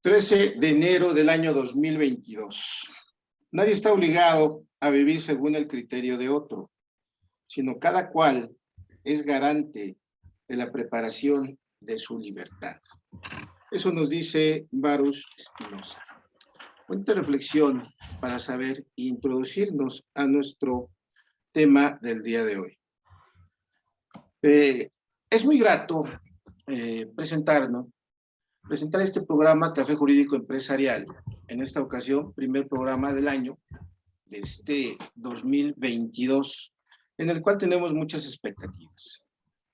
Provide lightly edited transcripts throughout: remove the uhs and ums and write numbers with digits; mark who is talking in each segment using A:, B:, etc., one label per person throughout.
A: de enero del año 2022. Nadie está obligado a vivir según el criterio de otro, sino cada cual es garante de la preparación de su libertad. Eso nos dice Baruch Spinoza. Cuenta reflexión para saber e introducirnos a nuestro tema del día de hoy. Es muy grato presentar este programa Café Jurídico Empresarial. En esta ocasión, primer programa del año de este 2022, en el cual tenemos muchas expectativas.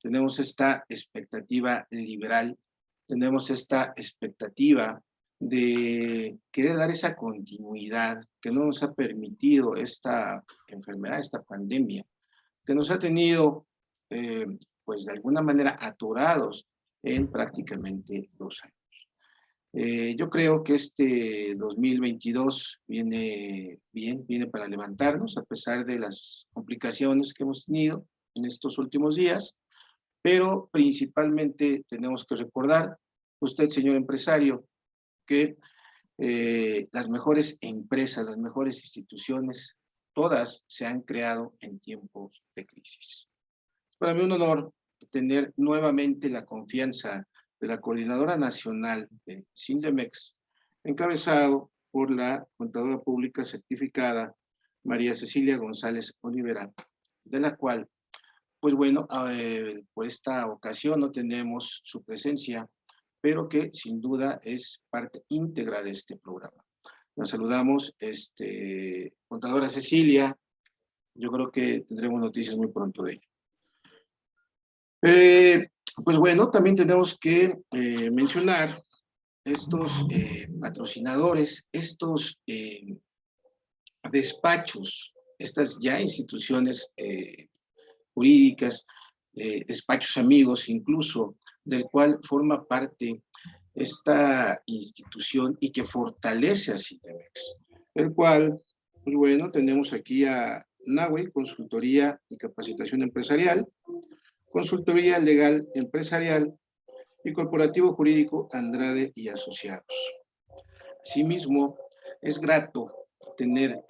A: Tenemos esta expectativa liberal, tenemos esta expectativa de querer dar esa continuidad que no nos ha permitido esta enfermedad, esta pandemia, que nos ha tenido, pues de alguna manera, atorados en prácticamente 2 años. Yo creo que este 2022 viene bien, viene para levantarnos, a pesar de las complicaciones que hemos tenido en estos últimos días, pero principalmente tenemos que recordar, usted, señor empresario, que las mejores empresas, las mejores instituciones, todas se han creado en tiempos de crisis. Es para mí un honor tener nuevamente la confianza de la Coordinadora Nacional de Sindemex, encabezado por la Contadora Pública Certificada María Cecilia González Olivera, de la cual, pues bueno, por esta ocasión no tenemos su presencia, pero que sin duda es parte íntegra de este programa. Nos saludamos, Contadora Cecilia, yo creo que tendremos noticias muy pronto de ella. Pues bueno, también tenemos que mencionar estos patrocinadores, estos despachos, estas ya instituciones jurídicas, despachos amigos incluso, del cual forma parte esta institución y que fortalece a Sindemex, el cual, pues bueno, tenemos aquí a NAWE, Consultoría y Capacitación Empresarial, Consultoría Legal Empresarial y Corporativo Jurídico Andrade y Asociados. Asimismo, es grato tener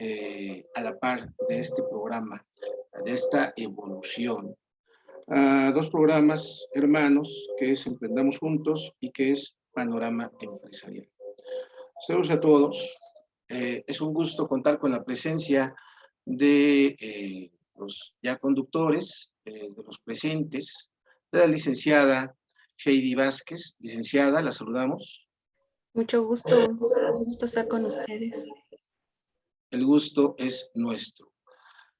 A: a la par de este programa, de esta evolución, a 2 programas hermanos, que es Emprendamos Juntos y que es Panorama Empresarial. Saludos a todos. Es un gusto contar con la presencia de los ya conductores, de los presentes, de la licenciada Heidi Vázquez. Licenciada, la saludamos.
B: Mucho gusto, un gusto estar con ustedes.
A: El gusto es nuestro.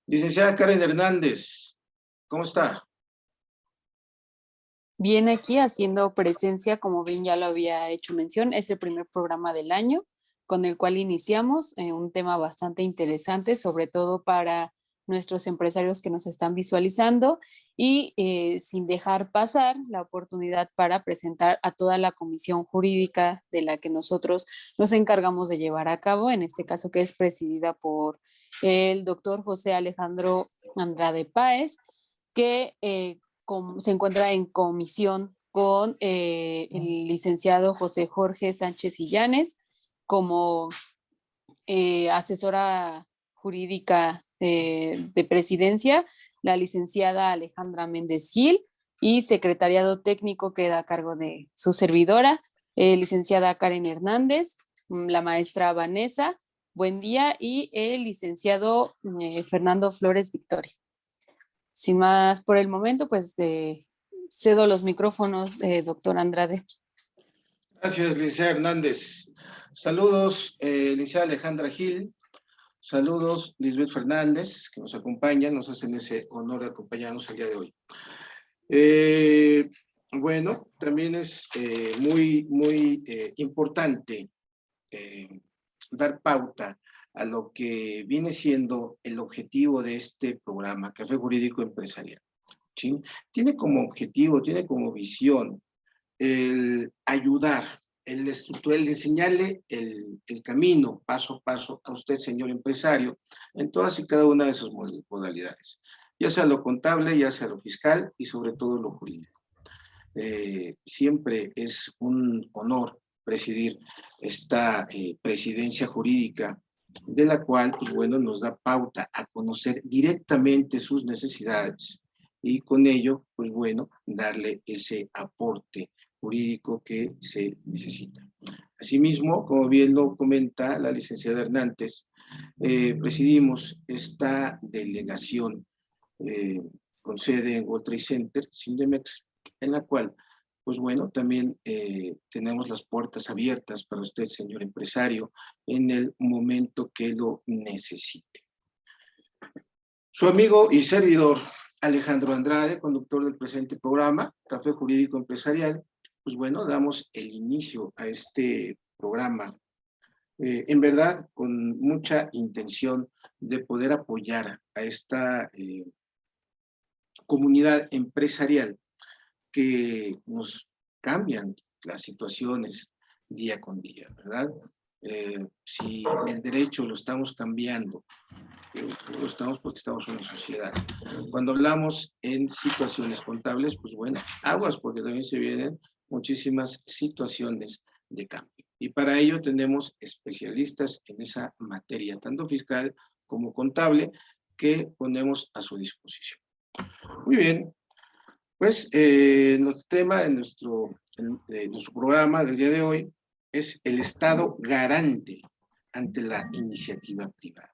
A: Licenciada Karen Hernández, ¿cómo está?
B: Bien, aquí haciendo presencia, como bien ya lo había hecho mención, es el primer programa del año con el cual iniciamos un tema bastante interesante, sobre todo para nuestros empresarios que nos están visualizando y sin dejar pasar la oportunidad para presentar a toda la comisión jurídica de la que nosotros nos encargamos de llevar a cabo, en este caso que es presidida por el doctor José Alejandro Andrade Páez, que se encuentra en comisión con el licenciado José Jorge Sánchez Illanes como asesora jurídica de presidencia, la licenciada Alejandra Méndez Gil, y secretariado técnico queda a cargo de su servidora, licenciada Karen Hernández, la maestra Vanessa, buen día, y el licenciado Fernando Flores Victoria. Sin más por el momento, pues cedo los micrófonos, doctor Andrade.
A: Gracias, licenciada Hernández. Saludos, licenciada Alejandra Gil. Saludos, Lisbeth Fernández, que nos acompañan, nos hacen ese honor de acompañarnos el día de hoy. Bueno, también es muy importante dar pauta a lo que viene siendo el objetivo de este programa, Café Jurídico Empresarial. ¿Sí? Tiene como objetivo, tiene como visión el ayudar, el enseñarle el camino paso a paso a usted, señor empresario, en todas y cada una de sus modalidades. ya sea lo contable, ya sea lo fiscal y sobre todo lo jurídico. Siempre es un honor presidir esta presidencia jurídica, de la cual, pues bueno, nos da pauta a conocer directamente sus necesidades y con ello, pues bueno, darle ese aporte jurídico que se necesita. Asimismo, como bien lo comenta la licenciada Hernández, presidimos esta delegación con sede en World Trade Center, Sindemex, en la cual, pues bueno, también tenemos las puertas abiertas para usted, señor empresario, en el momento que lo necesite. Su amigo y servidor, Alejandro Andrade, conductor del presente programa, Café Jurídico Empresarial, pues bueno, damos el inicio a este programa, en verdad, con mucha intención de poder apoyar a esta comunidad empresarial que nos cambian las situaciones día con día, ¿verdad? Si el derecho lo estamos cambiando, lo estamos porque estamos en una sociedad. Cuando hablamos en situaciones contables, pues bueno, aguas, porque también se vienen muchísimas situaciones de cambio. Y para ello tenemos especialistas en esa materia, tanto fiscal como contable, que ponemos a su disposición. Muy bien, pues nuestro tema de nuestro programa del día de hoy es el Estado garante ante la iniciativa privada.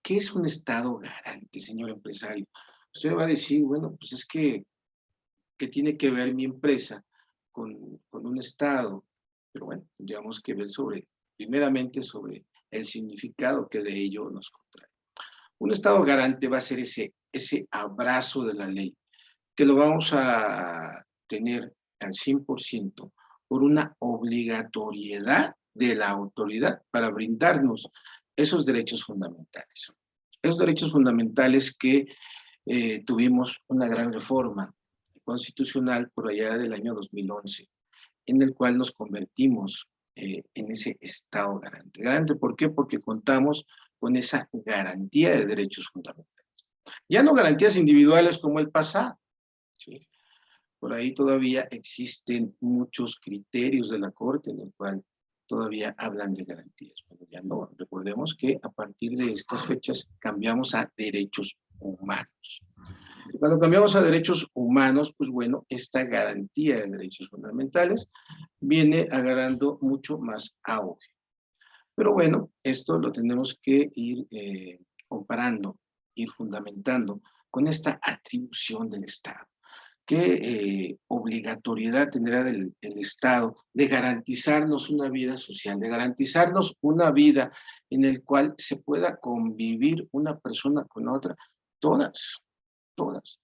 A: ¿Qué es un Estado garante, señor empresario? Usted va a decir, bueno, pues es que, ¿qué tiene que ver mi empresa con un Estado? Pero bueno, tendríamos que ver primeramente sobre el significado que de ello nos contrae. Un Estado garante va a ser ese abrazo de la ley, que lo vamos a tener al 100% por una obligatoriedad de la autoridad para brindarnos esos derechos fundamentales. Esos derechos fundamentales que tuvimos una gran reforma constitucional por allá del año 2011, en el cual nos convertimos en ese Estado garante. ¿Garante por qué? Porque contamos con esa garantía de derechos fundamentales. Ya no garantías individuales como el pasado, ¿sí? Por ahí todavía existen muchos criterios de la Corte en el cual todavía hablan de garantías. Pero ya no, recordemos que a partir de estas fechas cambiamos a derechos humanos. Y cuando cambiamos a derechos humanos, pues bueno, esta garantía de derechos fundamentales viene agarrando mucho más auge. Pero bueno, esto lo tenemos que ir comparando, ir fundamentando con esta atribución del Estado. ¿Qué obligatoriedad tendrá el Estado de garantizarnos una vida social, de garantizarnos una vida en la cual se pueda convivir una persona con otra? Todas, todas.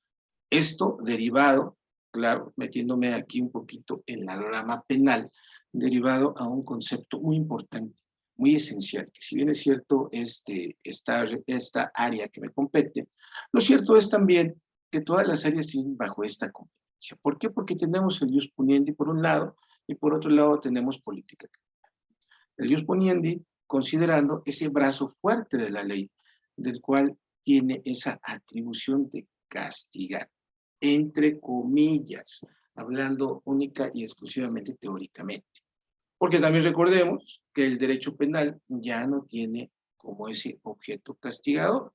A: Esto derivado, claro, metiéndome aquí un poquito en la rama penal, derivado a un concepto muy importante, muy esencial, que si bien es cierto esta área que me compete, lo cierto es también que todas las áreas tienen bajo esta competencia. ¿Por qué? Porque tenemos el ius puniendi por un lado y por otro lado tenemos política. El ius puniendi considerando ese brazo fuerte de la ley, del cual tiene esa atribución de castigar, entre comillas, hablando única y exclusivamente teóricamente. Porque también recordemos que el derecho penal ya no tiene como ese objeto castigador.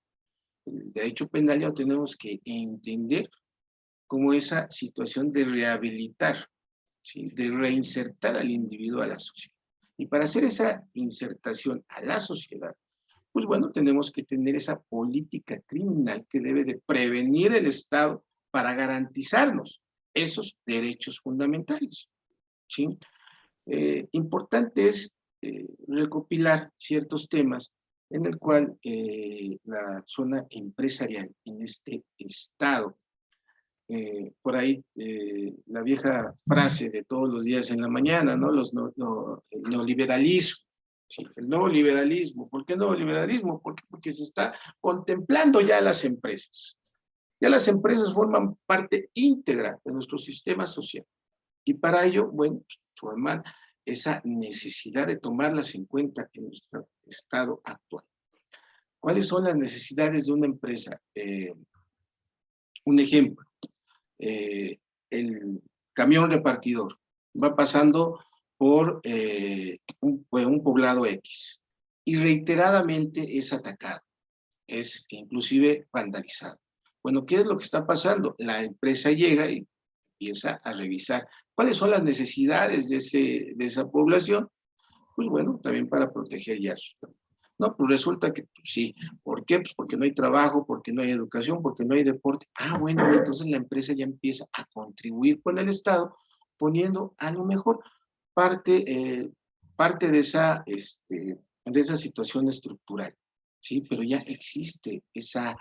A: El derecho penal ya lo tenemos que entender como esa situación de rehabilitar, ¿sí? De reinsertar al individuo a la sociedad. Y para hacer esa insertación a la sociedad, pues bueno, tenemos que tener esa política criminal que debe de prevenir el Estado para garantizarnos esos derechos fundamentales, ¿sí? Importante es recopilar ciertos temas en el cual la zona empresarial en este Estado, por ahí la vieja frase de todos los días en la mañana, ¿no? El neoliberalismo. Sí, el nuevo liberalismo. ¿Por qué nuevo liberalismo? Porque se está contemplando ya las empresas. Ya las empresas forman parte íntegra de nuestro sistema social. Y para ello, bueno, forman esa necesidad de tomarlas en cuenta en nuestro estado actual. ¿Cuáles son las necesidades de una empresa? Un ejemplo, el camión repartidor va pasando por un poblado X y reiteradamente es atacado, es inclusive vandalizado. Bueno, ¿qué es lo que está pasando? La empresa llega y empieza a revisar cuáles son las necesidades de esa población, pues bueno, también para proteger ya sus. No, pues resulta que pues sí. ¿Por qué? Pues porque no hay trabajo, porque no hay educación, porque no hay deporte. Ah, bueno, entonces la empresa ya empieza a contribuir con el Estado, poniendo a lo mejor parte de esa situación estructural, ¿sí? Pero ya existe esa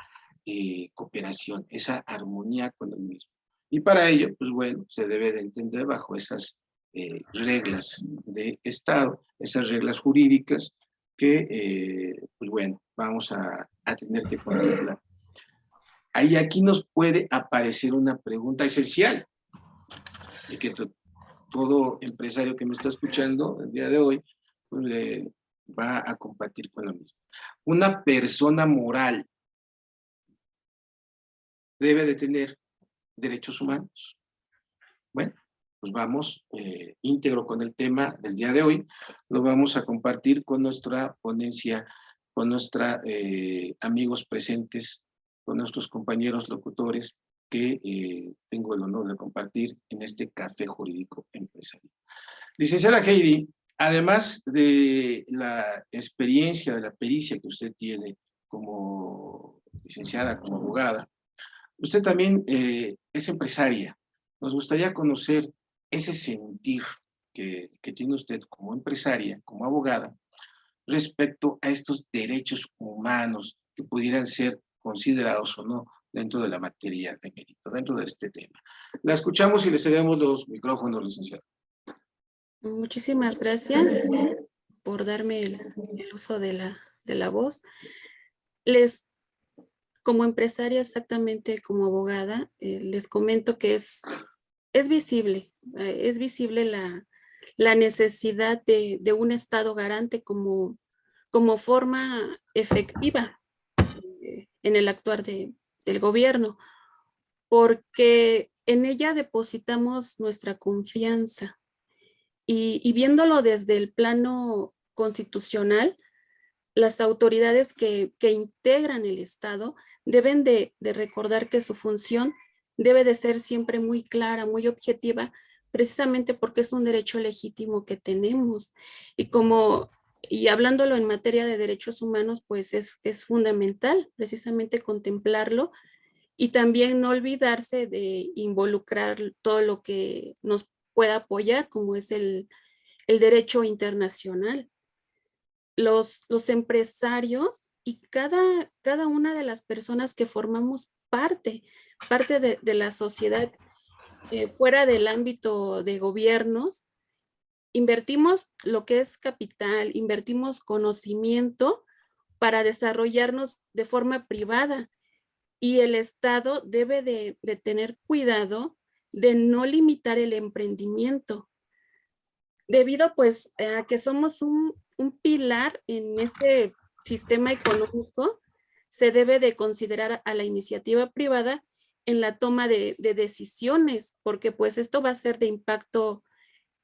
A: cooperación, esa armonía con el mismo. Y para ello, pues bueno, se debe de entender bajo esas reglas de Estado, esas reglas jurídicas que, pues bueno, vamos a tener que contemplar. Ahí aquí nos puede aparecer una pregunta esencial y que todo empresario que me está escuchando el día de hoy pues, va a compartir con lo mismo. Una persona moral debe de tener derechos humanos. Bueno, pues vamos íntegro con el tema del día de hoy. Lo vamos a compartir con nuestra ponencia, con nuestros amigos presentes, con nuestros compañeros locutores que tengo el honor de compartir en este Café Jurídico Empresarial. Licenciada Heidi, además de la experiencia, de la pericia que usted tiene como licenciada, como abogada, usted también es empresaria. Nos gustaría conocer ese sentir que tiene usted como empresaria, como abogada, respecto a estos derechos humanos que pudieran ser considerados o no dentro de la materia de mérito, dentro de este tema. La escuchamos y le cedemos los micrófonos, licenciado.
C: Muchísimas gracias por darme el uso de la voz. Como empresaria, exactamente como abogada, les comento que es visible la necesidad de un Estado garante como forma efectiva en el actuar del gobierno, porque en ella depositamos nuestra confianza. Y viéndolo desde el plano constitucional, las autoridades que integran el Estado deben de recordar que su función debe de ser siempre muy clara, muy objetiva, precisamente porque es un derecho legítimo que tenemos. Y hablándolo en materia de derechos humanos, pues es fundamental precisamente contemplarlo y también no olvidarse de involucrar todo lo que nos pueda apoyar, como es el derecho internacional. Los empresarios y cada una de las personas que formamos parte de la sociedad fuera del ámbito de gobiernos, invertimos lo que es capital, invertimos conocimiento para desarrollarnos de forma privada y el Estado debe de tener cuidado de no limitar el emprendimiento, debido pues a que somos un pilar en este sistema económico. Se debe de considerar a la iniciativa privada en la toma de decisiones, porque pues esto va a ser de impacto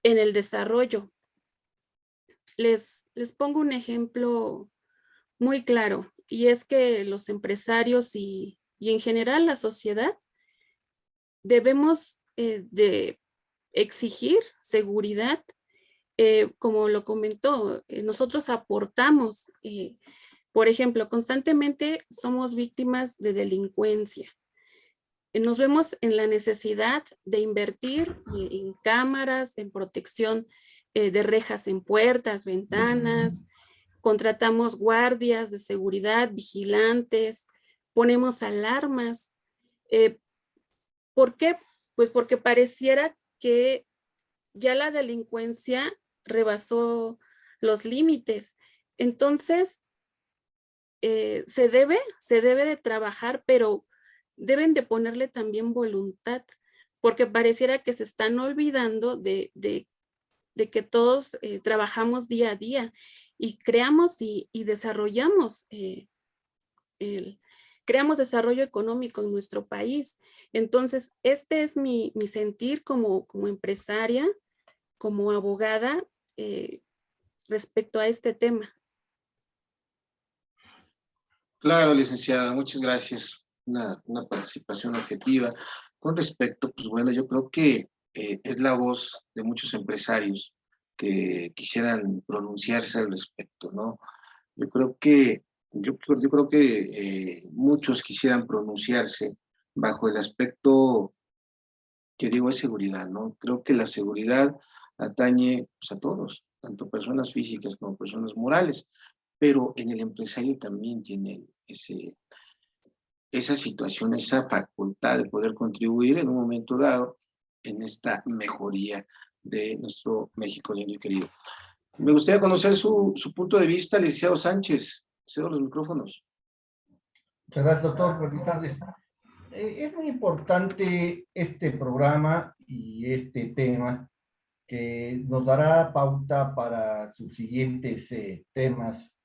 C: en el desarrollo. Les pongo un ejemplo muy claro, y es que los empresarios y en general la sociedad debemos de exigir seguridad. Como lo comentó, nosotros aportamos, por ejemplo, constantemente somos víctimas de delincuencia. Nos vemos en la necesidad de invertir en cámaras, en protección de rejas en puertas, ventanas, contratamos guardias de seguridad, vigilantes, ponemos alarmas. ¿Por qué? Pues porque pareciera que ya la delincuencia rebasó los límites. Entonces, se debe de trabajar, pero deben de ponerle también voluntad, porque pareciera que se están olvidando de que todos trabajamos día a día y creamos y desarrollamos creamos desarrollo económico en nuestro país. Entonces, este es mi sentir como empresaria, como abogada, respecto a este tema.
A: Claro, licenciada, muchas gracias. Una participación objetiva. Con respecto, pues bueno, yo creo que es la voz de muchos empresarios que quisieran pronunciarse al respecto, ¿no? Yo creo que muchos quisieran pronunciarse bajo el aspecto que digo es seguridad, ¿no? Creo que la seguridad atañe pues, a todos, tanto personas físicas como personas morales, pero en el empresario también tiene esa situación, esa facultad de poder contribuir en un momento dado en esta mejoría de nuestro México lindo y querido. Me gustaría conocer su punto de vista, licenciado Sánchez. Cedo los micrófonos.
D: Muchas gracias, doctor. Buenas tardes. Es muy importante este programa y este tema que nos dará pauta para sus siguientes temas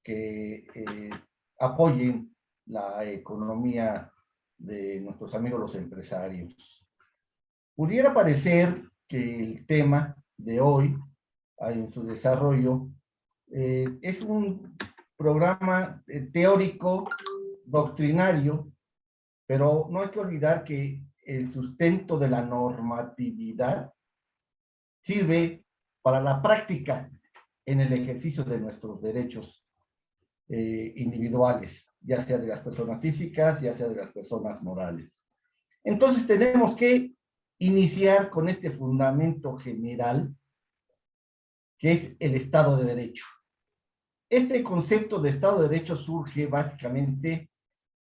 D: que apoyen la economía de nuestros amigos los empresarios. Pudiera parecer que el tema de hoy, en su desarrollo, es un programa teórico, doctrinario, pero no hay que olvidar que el sustento de la normatividad sirve para la práctica en el ejercicio de nuestros derechos individuales, ya sea de las personas físicas, ya sea de las personas morales. Entonces tenemos que iniciar con este fundamento general, que es el Estado de Derecho. Este concepto de Estado de Derecho surge básicamente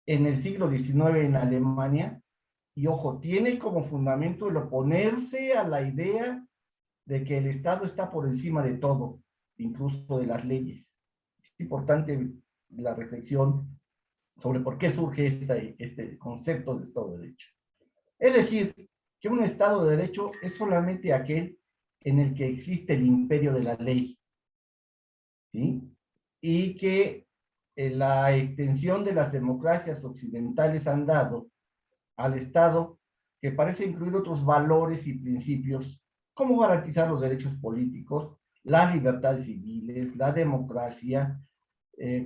D: en el siglo XIX en Alemania, y ojo, tiene como fundamento el oponerse a la idea de que el Estado está por encima de todo, incluso de las leyes. Es importante la reflexión sobre por qué surge este concepto de Estado de Derecho. Es decir, que un Estado de Derecho es solamente aquel en el que existe el imperio de la ley, ¿sí? Y que la extensión de las democracias occidentales han dado al Estado, que parece incluir otros valores y principios, como garantizar los derechos políticos, las libertades civiles, la democracia,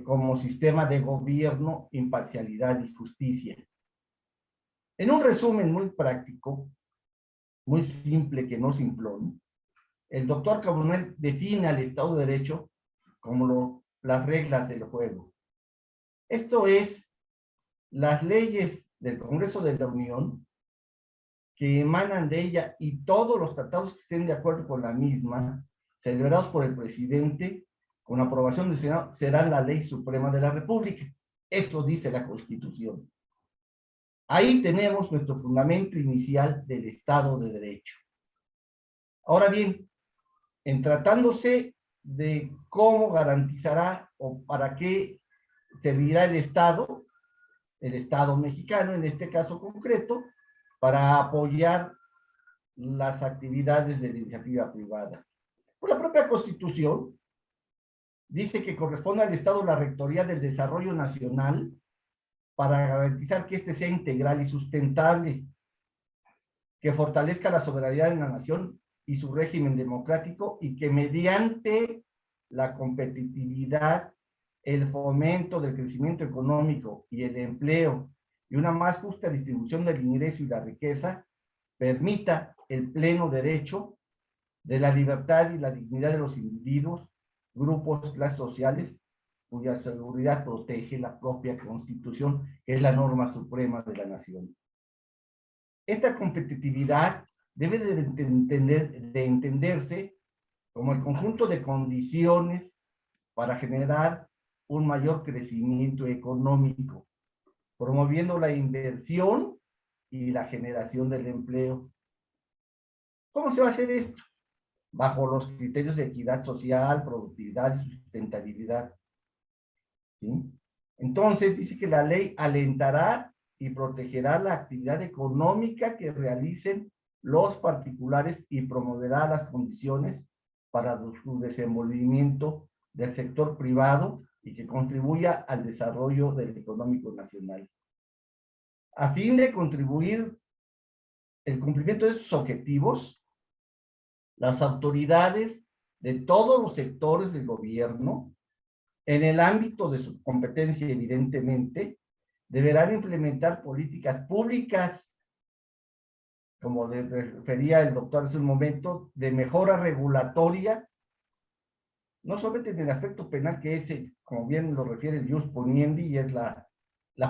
D: como sistema de gobierno, imparcialidad y justicia. En un resumen muy práctico, muy simple, que no simplón, el doctor Carbonell define al Estado de Derecho como las reglas del juego. Esto es, las leyes del Congreso de la Unión que emanan de ella y todos los tratados que estén de acuerdo con la misma, celebrados por el presidente, con aprobación del Senado, serán la ley suprema de la República. Esto dice la Constitución. Ahí tenemos nuestro fundamento inicial del Estado de Derecho. Ahora bien, en tratándose de cómo garantizará o para qué servirá el Estado mexicano, en este caso concreto, para apoyar las actividades de la iniciativa privada. Por la propia Constitución, dice que corresponde al Estado la rectoría del desarrollo nacional para garantizar que éste sea integral y sustentable, que fortalezca la soberanía de la nación y su régimen democrático, y que mediante la competitividad, el fomento del crecimiento económico y el empleo y una más justa distribución del ingreso y la riqueza, permita el pleno derecho de la libertad y la dignidad de los individuos, grupos, clases sociales, cuya seguridad protege la propia Constitución, que es la norma suprema de la nación. Esta competitividad debe de entenderse como el conjunto de condiciones para generar un mayor crecimiento económico, promoviendo la inversión y la generación del empleo. ¿Cómo se va a hacer esto? Bajo los criterios de equidad social, productividad y sustentabilidad. ¿Sí? Entonces, dice que la ley alentará y protegerá la actividad económica que realicen los particulares y promoverá las condiciones para su desenvolvimiento del sector privado y que contribuya al desarrollo del económico nacional. A fin de contribuir el cumplimiento de estos objetivos, las autoridades de todos los sectores del gobierno, en el ámbito de su competencia, evidentemente, deberán implementar políticas públicas, como le refería el doctor hace un momento, de mejora regulatoria, no solamente en el aspecto penal, que es, como bien lo refiere el ius poniendi, y es la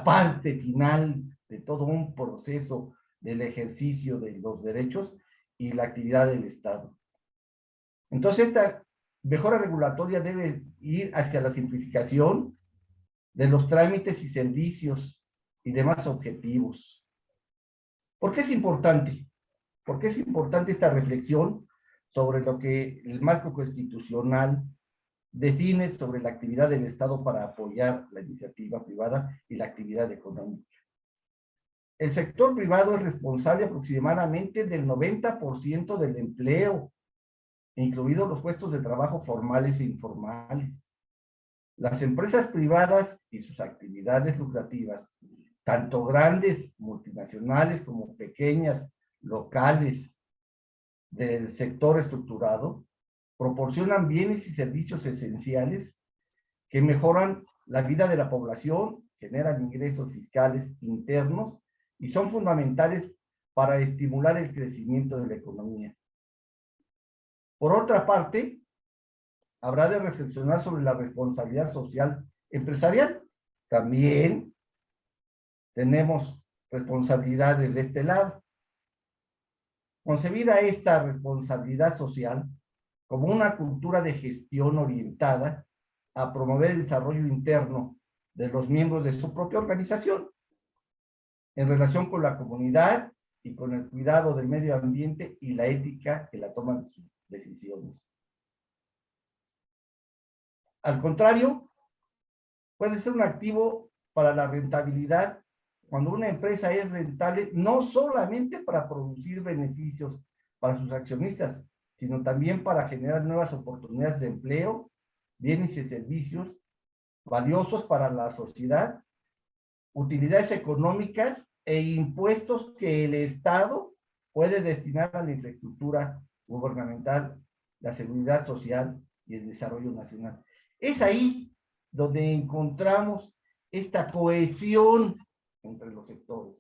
D: parte final de todo un proceso del ejercicio de los derechos y la actividad del Estado. Entonces, esta mejora regulatoria debe ir hacia la simplificación de los trámites y servicios y demás objetivos. ¿Por qué es importante? ¿Por qué es importante esta reflexión sobre lo que el marco constitucional define sobre la actividad del Estado para apoyar la iniciativa privada y la actividad económica? El sector privado es responsable aproximadamente del 90% del empleo, incluidos los puestos de trabajo formales e informales. Las empresas privadas y sus actividades lucrativas, tanto grandes, multinacionales, como pequeñas, locales, del sector estructurado, proporcionan bienes y servicios esenciales que mejoran la vida de la población, generan ingresos fiscales internos y son fundamentales para estimular el crecimiento de la economía. Por otra parte, habrá de reflexionar sobre la responsabilidad social empresarial. También tenemos responsabilidades de este lado. Concebida esta responsabilidad social como una cultura de gestión orientada a promover el desarrollo interno de los miembros de su propia organización en relación con la comunidad y con el cuidado del medio ambiente y la ética en la toma de sus decisiones. Al contrario, puede ser un activo para la rentabilidad cuando una empresa es rentable no solamente para producir beneficios para sus accionistas, sino también para generar nuevas oportunidades de empleo, bienes y servicios valiosos para la sociedad, utilidades económicas e impuestos que el Estado puede destinar a la infraestructura gubernamental, la seguridad social y el desarrollo nacional. Es ahí donde encontramos esta cohesión entre los sectores,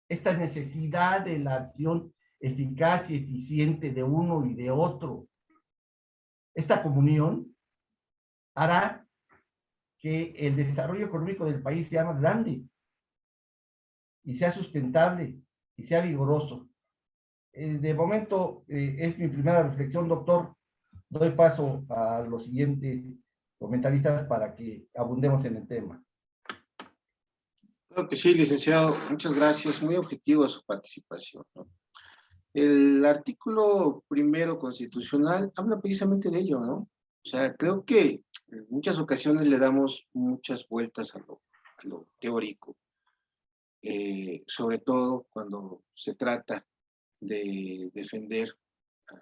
D: esta necesidad de la acción eficaz y eficiente de uno y de otro. Esta comunión hará que el desarrollo económico del país sea más grande y sea sustentable y sea vigoroso. De momento, es mi primera reflexión, doctor. Doy paso a los siguientes comentaristas para que abundemos en el tema.
A: Claro que sí, licenciado. Muchas gracias. Muy objetivo su participación, ¿no? El artículo primero constitucional habla precisamente de ello, ¿no? O sea, creo que en muchas ocasiones le damos muchas vueltas a lo teórico, sobre todo cuando se trata de defender a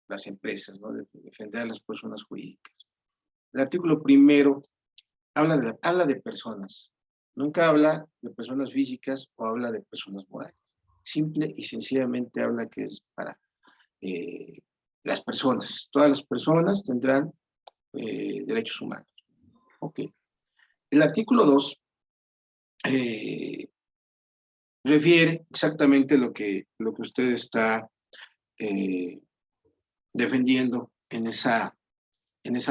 A: las empresas, ¿no? De defender a las personas jurídicas. El artículo primero habla de personas, nunca habla de personas físicas o habla de personas morales. Simple y sencillamente habla que es para las personas. Todas las personas tendrán derechos humanos. Ok. El artículo 2 refiere exactamente lo que usted está defendiendo en esa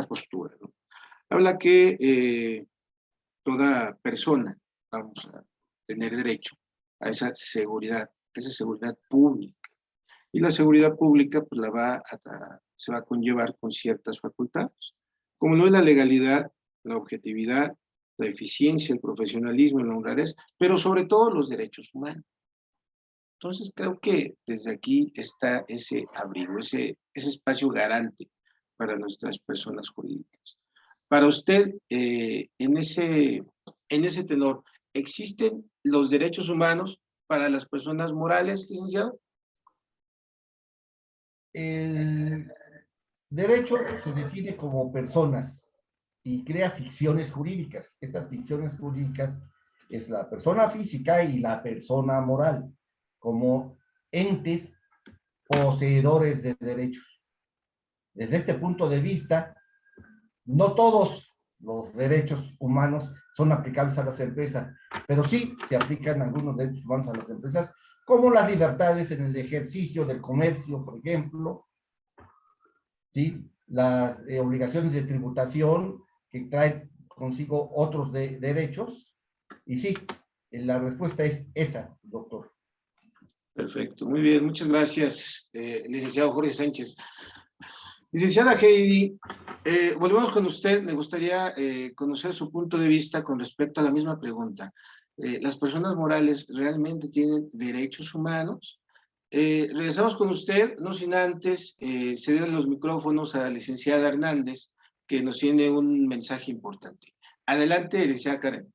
A: postura, ¿no? Habla que toda persona vamos a tener derecho a esa seguridad pública. Y la seguridad pública pues se va a conllevar con ciertas facultades, como no es la legalidad, la objetividad, la eficiencia, el profesionalismo, la honradez, pero sobre todo los derechos humanos. Entonces creo que desde aquí está ese abrigo, ese espacio garante para nuestras personas jurídicas. Para usted, en ese tenor, ¿existen los derechos humanos para las personas morales, licenciado?
D: El derecho se define como personas y crea ficciones jurídicas. Estas ficciones jurídicas es la persona física y la persona moral, como entes poseedores de derechos. Desde este punto de vista, no todos los derechos humanos son aplicables a las empresas, pero sí se aplican algunos derechos humanos a las empresas, como las libertades en el ejercicio del comercio, por ejemplo, ¿sí? Las obligaciones de tributación que traen consigo otros derechos, y sí, la respuesta es esa, doctor.
A: Perfecto, muy bien, muchas gracias, licenciado Jorge Sánchez. Licenciada Heidi, volvemos con usted. Me gustaría conocer su punto de vista con respecto a la misma pregunta. ¿Las personas morales realmente tienen derechos humanos? Regresamos con usted, no sin antes ceder los micrófonos a la licenciada Hernández, que nos tiene un mensaje importante. Adelante, licenciada Karen.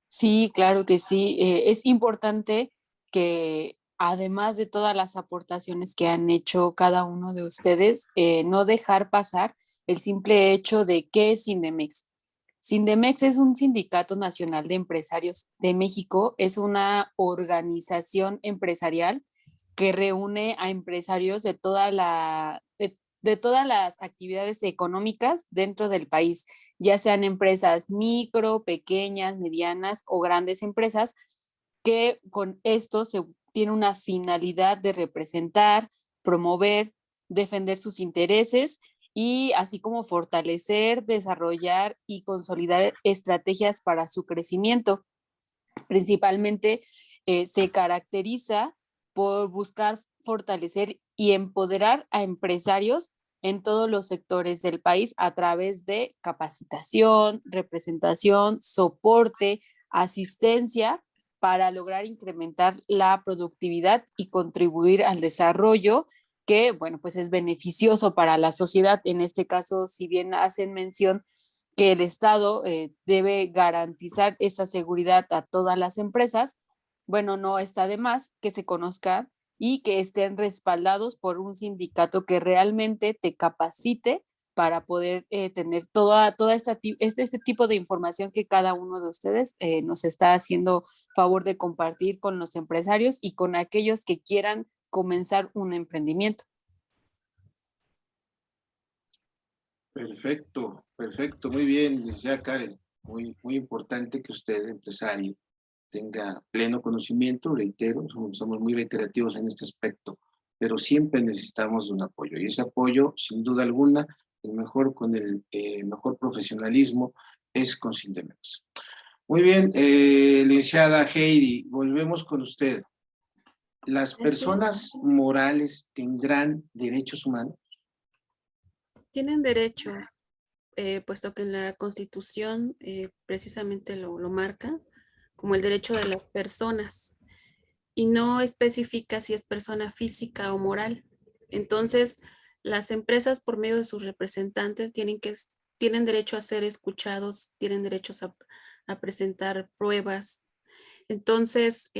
B: Sí, claro que sí. Es importante que además de todas las aportaciones que han hecho cada uno de ustedes, no dejar pasar el simple hecho de qué es Sindemex. Sindemex es un sindicato nacional de empresarios de México, es una organización empresarial que reúne a empresarios de todas las actividades económicas dentro del país, ya sean empresas micro, pequeñas, medianas o grandes empresas, que con esto se tiene una finalidad de representar, promover, defender sus intereses y así como fortalecer, desarrollar y consolidar estrategias para su crecimiento. Principalmente se caracteriza por buscar fortalecer y empoderar a empresarios en todos los sectores del país a través de capacitación, representación, soporte, asistencia para lograr incrementar la productividad y contribuir al desarrollo que, bueno, pues es beneficioso para la sociedad. En este caso, si bien hacen mención que el Estado debe garantizar esa seguridad a todas las empresas, bueno, no está de más que se conozca y que estén respaldados por un sindicato que realmente te capacite para poder tener toda este tipo de información que cada uno de ustedes nos está haciendo favor de compartir con los empresarios y con aquellos que quieran comenzar un emprendimiento.
A: Perfecto, perfecto, muy bien, licenciada Karen. Muy importante que usted, empresario, tenga pleno conocimiento, reitero, somos muy reiterativos en este aspecto, pero siempre necesitamos de un apoyo, y ese apoyo, sin duda alguna, con el mejor profesionalismo, es con Sindemex. Muy bien, licenciada Heidi, volvemos con usted. ¿Las personas morales tendrán derechos humanos?
C: Tienen derecho, puesto que en la Constitución precisamente lo marca como el derecho de las personas y no especifica si es persona física o moral. Entonces, las empresas por medio de sus representantes tienen derecho a ser escuchados, tienen derechos a presentar pruebas. Entonces,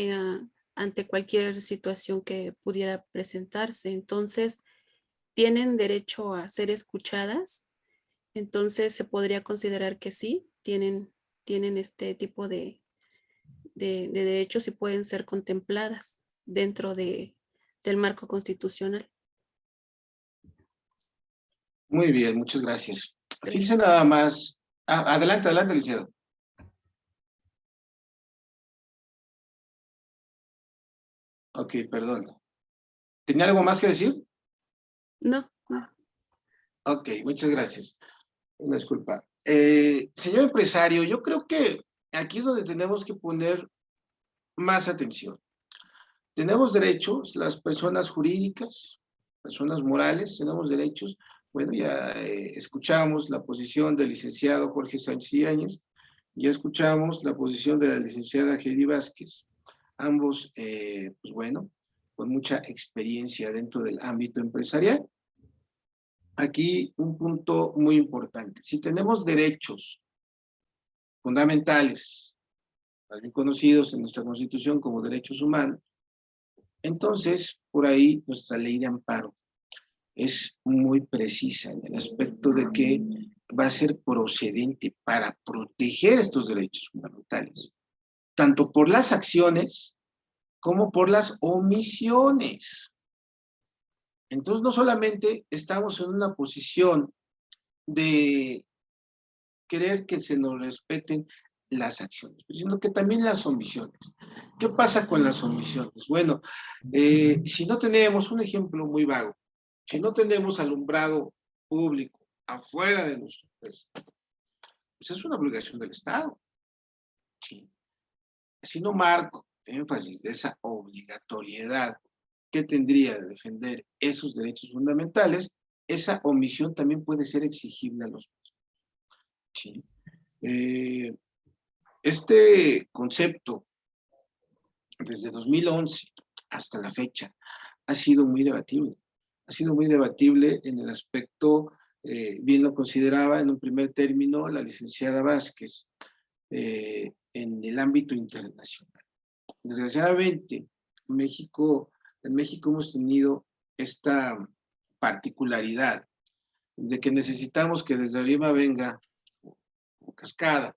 C: ante cualquier situación que pudiera presentarse, entonces tienen derecho a ser escuchadas. Entonces se podría considerar que sí, tienen este tipo de derechos y pueden ser contempladas dentro del marco constitucional.
A: Muy bien, muchas gracias. Fíjense nada más. Adelante, licenciado. Ok, perdón. ¿Tenía algo más que decir?
C: No.
A: Ok, muchas gracias. Una disculpa. Señor empresario, yo creo que aquí es donde tenemos que poner más atención. Tenemos derechos, las personas jurídicas, personas morales, tenemos derechos. Bueno, ya escuchamos la posición del licenciado Jorge Sánchez Yáñez, ya escuchamos la posición de la licenciada Heidi Vázquez, ambos, pues bueno, con mucha experiencia dentro del ámbito empresarial. Aquí un punto muy importante. Si tenemos derechos fundamentales, también conocidos en nuestra Constitución como derechos humanos, entonces por ahí nuestra ley de amparo es muy precisa en el aspecto de que va a ser procedente para proteger estos derechos fundamentales, tanto por las acciones como por las omisiones. Entonces, no solamente estamos en una posición de querer que se nos respeten las acciones, sino que también las omisiones. ¿Qué pasa con las omisiones? Bueno, si no tenemos, un ejemplo muy vago, si no tenemos alumbrado público afuera de nuestro país, pues es una obligación del Estado. ¿Sí? Si no marco énfasis de esa obligatoriedad que tendría de defender esos derechos fundamentales, esa omisión también puede ser exigible a los mismos. ¿Sí? Este concepto, desde 2011 hasta la fecha, ha sido muy debatible. Ha sido muy debatible en el aspecto, bien lo consideraba en un primer término la licenciada Vázquez, en el ámbito internacional. Desgraciadamente, en México hemos tenido esta particularidad de que necesitamos que desde arriba venga o cascada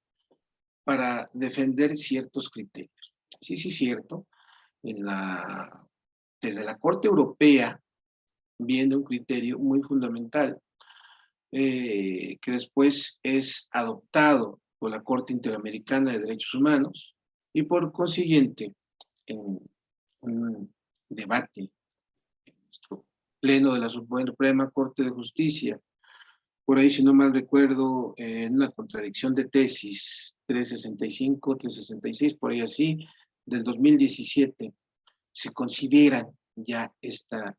A: para defender ciertos criterios. Sí, cierto. Desde la Corte Europea viene un criterio muy fundamental que después es adoptado por la Corte Interamericana de Derechos Humanos y por consiguiente en un debate en nuestro pleno de la Suprema Corte de Justicia, por ahí si no mal recuerdo, en una contradicción de tesis 365, 366, por ahí así, del 2017, se consideran ya esta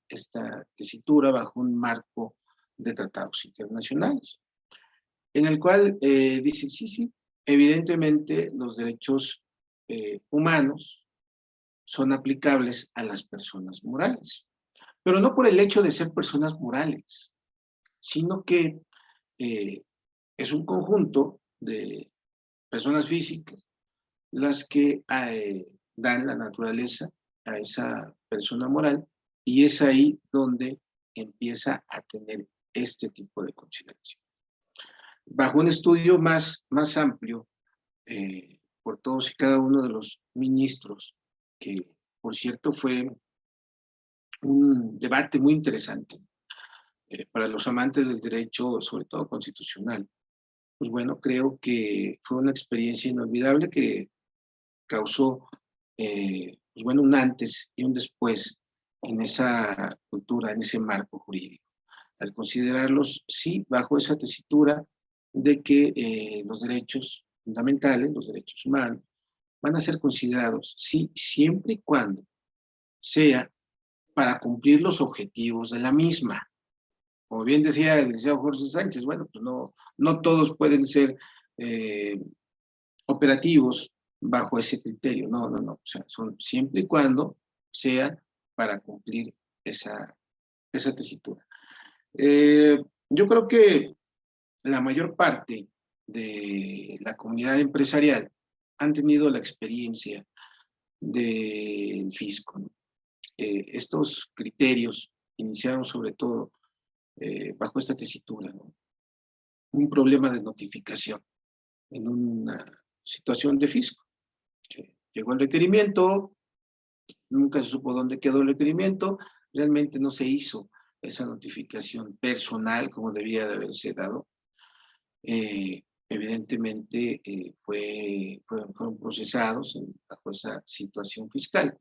A: tesitura bajo un marco de tratados internacionales, en el cual dicen, sí, evidentemente los derechos humanos son aplicables a las personas morales, pero no por el hecho de ser personas morales, sino que es un conjunto de personas físicas las que dan la naturaleza a esa persona moral, y es ahí donde empieza a tener este tipo de consideración. Bajo un estudio más amplio, por todos y cada uno de los ministros, que por cierto fue un debate muy interesante para los amantes del derecho, sobre todo constitucional. Pues bueno, creo que fue una experiencia inolvidable que causó pues bueno, un antes y un después en esa cultura, en ese marco jurídico, al considerarlos, sí, bajo esa tesitura de que los derechos fundamentales, los derechos humanos, van a ser considerados, sí, siempre y cuando sea para cumplir los objetivos de la misma. Como bien decía el licenciado Jorge Sánchez, bueno, pues no todos pueden ser operativos bajo ese criterio, no, o sea, son siempre y cuando sea para cumplir esa tesitura. Yo creo que la mayor parte de la comunidad empresarial han tenido la experiencia del fisco, ¿no? Estos criterios iniciaron sobre todo bajo esta tesitura, ¿no? Un problema de notificación en una situación de fisco. Llegó el requerimiento, nunca se supo dónde quedó el requerimiento, realmente no se hizo esa notificación personal como debía de haberse dado. Evidentemente fueron procesados bajo esa situación fiscal.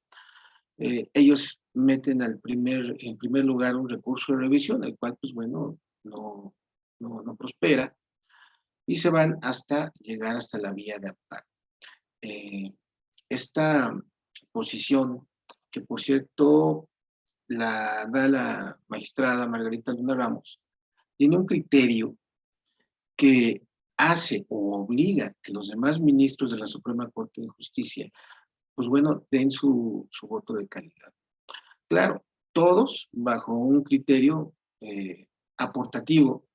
A: Ellos meten en primer lugar un recurso de revisión, el cual, pues bueno, no prospera, y se van hasta llegar hasta la vía de amparo. Esta posición, que por cierto la da la magistrada Margarita Luna Ramos, tiene un criterio que hace o obliga que los demás ministros de la Suprema Corte de Justicia, pues bueno, den su voto de calidad. Claro, todos bajo un criterio aportativo,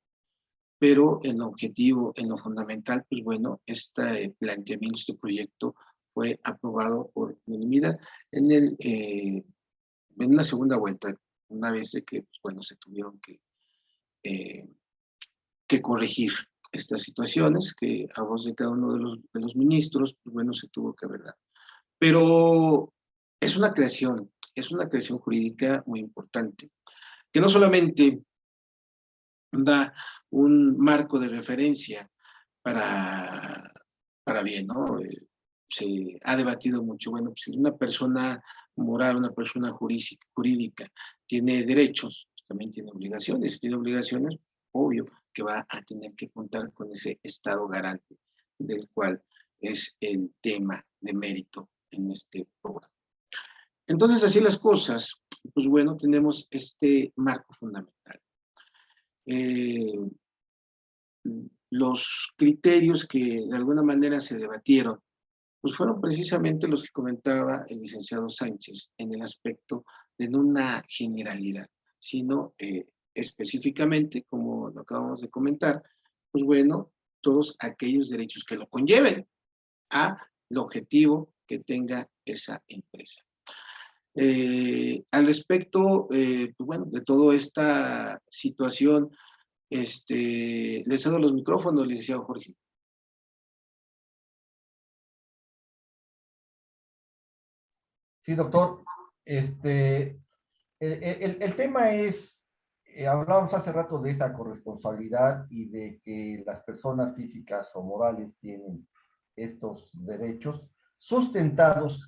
A: pero en lo objetivo, en lo fundamental, pues bueno, este planteamiento, este proyecto fue aprobado por unanimidad en una segunda vuelta, una vez de que, pues bueno, se tuvieron que corregir estas situaciones que a voz de cada uno de los ministros, pues bueno, se tuvo que ver. Pero es una creación jurídica muy importante, que no solamente da un marco de referencia para bien, ¿no? Se ha debatido mucho, bueno, pues si una persona moral, una persona jurídica tiene derechos, pues también tiene obligaciones. Si tiene obligaciones, obvio que va a tener que contar con ese Estado garante, del cual es el tema de mérito en este programa. Entonces, así las cosas, pues bueno, tenemos este marco fundamental. Los criterios que de alguna manera se debatieron, pues fueron precisamente los que comentaba el licenciado Sánchez en el aspecto de no una generalidad, sino específicamente, como lo acabamos de comentar, pues bueno, todos aquellos derechos que lo conlleven al objetivo que tenga esa empresa. Al respecto, pues bueno, de toda esta situación, le cedo los micrófonos, licenciado Jorge.
D: Sí, doctor. El tema es, hablábamos hace rato de esta corresponsabilidad y de que las personas físicas o morales tienen estos derechos sustentados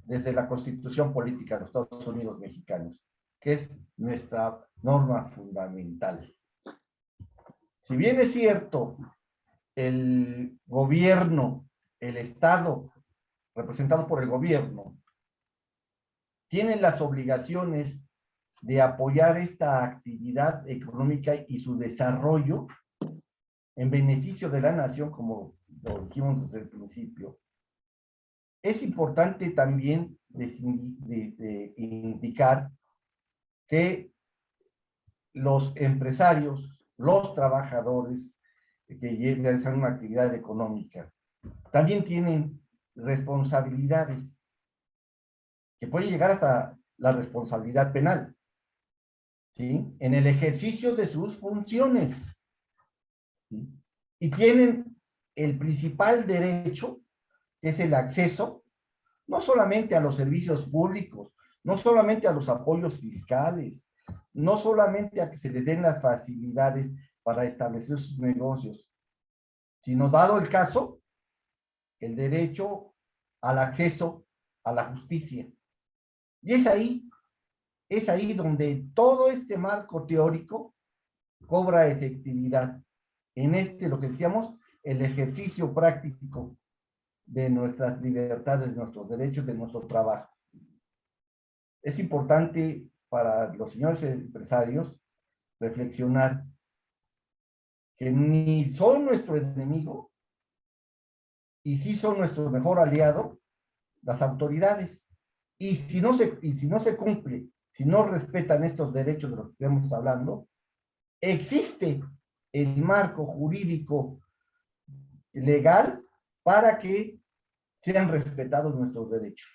D: desde la Constitución Política de los Estados Unidos Mexicanos, que es nuestra norma fundamental. Si bien es cierto, el gobierno, el Estado, representado por el gobierno, tienen las obligaciones de apoyar esta actividad económica y su desarrollo en beneficio de la nación, como lo dijimos desde el principio. Es importante también de indicar que los empresarios, los trabajadores que realizan una actividad económica, también tienen responsabilidades que pueden llegar hasta la responsabilidad penal, ¿sí? En el ejercicio de sus funciones, ¿sí? Y tienen el principal derecho, que es el acceso, no solamente a los servicios públicos, no solamente a los apoyos fiscales, no solamente a que se les den las facilidades para establecer sus negocios, sino, dado el caso, el derecho al acceso a la justicia. Y es ahí donde todo este marco teórico cobra efectividad. En lo que decíamos, el ejercicio práctico de nuestras libertades, de nuestros derechos, de nuestro trabajo. Es importante para los señores empresarios reflexionar que ni son nuestro enemigo y sí son nuestro mejor aliado las autoridades. Y si no se cumple, si no respetan estos derechos de los que estamos hablando, existe el marco jurídico legal para que sean respetados nuestros derechos.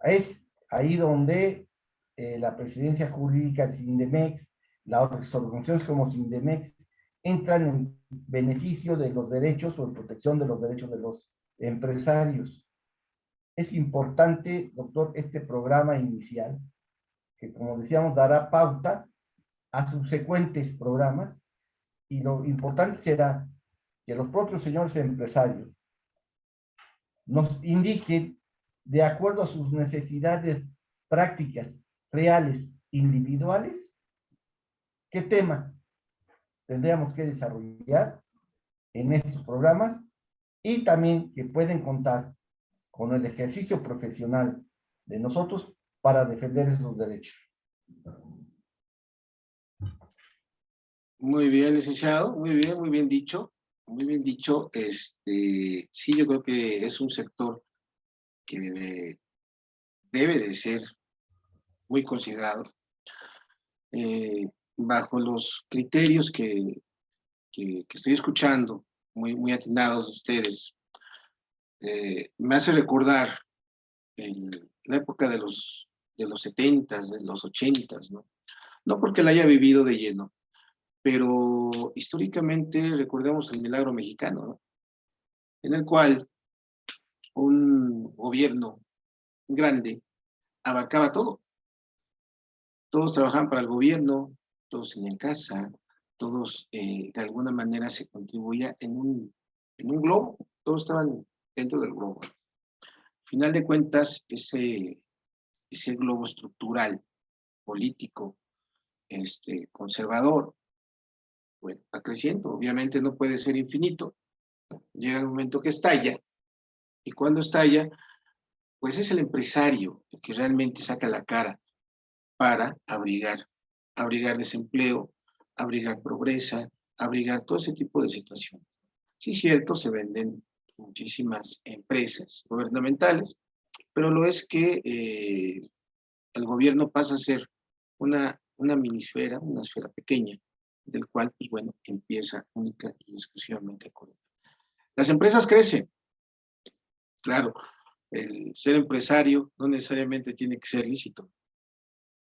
D: Es ahí donde la presidencia jurídica de Sindemex, las otras organizaciones como Sindemex, entran en beneficio de los derechos o en protección de los derechos de los empresarios. Es importante, doctor, este programa inicial, que como decíamos, dará pauta a subsecuentes programas, y lo importante será que los propios señores empresarios nos indiquen, de acuerdo a sus necesidades prácticas, reales, individuales, qué tema tendríamos que desarrollar en estos programas, y también que pueden contar con el ejercicio profesional de nosotros para defender esos derechos.
A: Muy bien, licenciado, muy bien dicho, muy bien dicho. Sí, yo creo que es un sector que debe de ser muy considerado bajo los criterios que estoy escuchando, muy atinados de ustedes. Me hace recordar la época de los 70s, de los 80s, ¿no? No porque la haya vivido de lleno, pero históricamente recordemos el milagro mexicano, ¿no? En el cual un gobierno grande abarcaba todo. Todos trabajaban para el gobierno, todos tenían casa, todos de alguna manera se contribuía en un globo, todos estaban dentro del globo. Al final de cuentas, ese globo estructural, político, conservador, bueno, va creciendo. Obviamente no puede ser infinito. Llega el momento que estalla, y cuando estalla, pues es el empresario el que realmente saca la cara para abrigar desempleo, abrigar pobreza, abrigar todo ese tipo de situaciones. Sí, es cierto, se venden muchísimas empresas gubernamentales, pero lo es que el gobierno pasa a ser una minisfera, una esfera pequeña, del cual, pues bueno, empieza única y exclusivamente a correr. Las empresas crecen, claro, el ser empresario no necesariamente tiene que ser lícito.